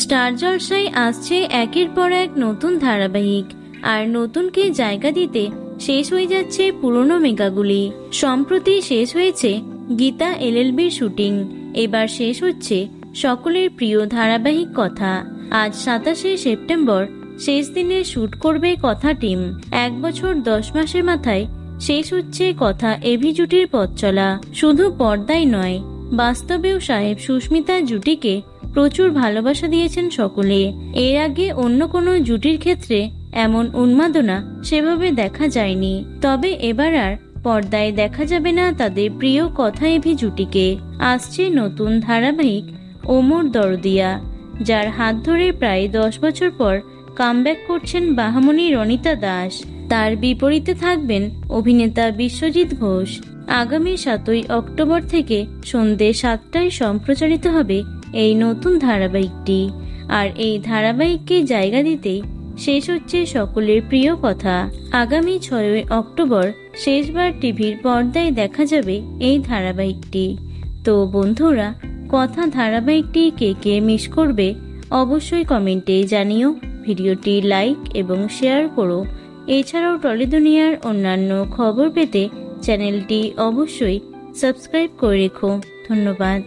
Star জলসায় আসছে একের পর এক নতুন ধারাবাহিক, আর নতুনকে জায়গা দিতে শেষ হয়ে যাচ্ছে পুরনো মেগাগুলি। সম্প্রতি শেষ হয়েছে গীতা এলএলবির শুটিং, এবার শেষ হচ্ছে সকলের প্রিয় ধারাবাহিক কথা। আজ 27শে সেপ্টেম্বর শেষ দিনে শুট করবে কথা টিম। 1 বছর 10 মাসের মাথায় শেষ হচ্ছে কথা এভি জুটির পথ চলা। শুধু পর্দায় নয়, বাস্তবেও সাহেব সুস্মিতা জুটিকে প্রচুর ভালোবাসা দিয়েছেন সকলে। এর আগে অন্য কোনো জুটির ক্ষেত্রে এমন উন্মাদনা সেভাবে দেখা যায়নি। তবে এবার আর পর্দায় দেখা যাবে না তাদের প্রিয় কথা এভি জুটিকে। আসছে নতুন ধারাবাহিক ওমর দরদিয়া, যার হাত ধরে প্রায় 10 বছর পর কামব্যাক করছেন বাহামণি রনিতা দাস। তার বিপরীতে থাকবেন অভিনেতা বিশ্বজিৎ ঘোষ। আগামী 7ই অক্টোবর থেকে সন্ধ্যে 7টায় সম্প্রচারিত হবে এই নতুন ধারাবাহিকটি। আর এই ধারাবাহিককে জায়গা দিতেই শেষ হচ্ছে সকলের প্রিয় কথা। আগামী 6ই অক্টোবর শেষবার টিভির পর্দায় দেখা যাবে এই ধারাবাহিকটি। তো বন্ধুরা, কথা ধারাবাহিকটি কে কে মিস করবে অবশ্যই কমেন্টে জানিও। ভিডিওটি লাইক এবং শেয়ার করো। এছাড়াও টলি দুনিয়ার অন্যান্য খবর পেতে চ্যানেলটি অবশ্যই সাবস্ক্রাইব করে রেখো। ধন্যবাদ।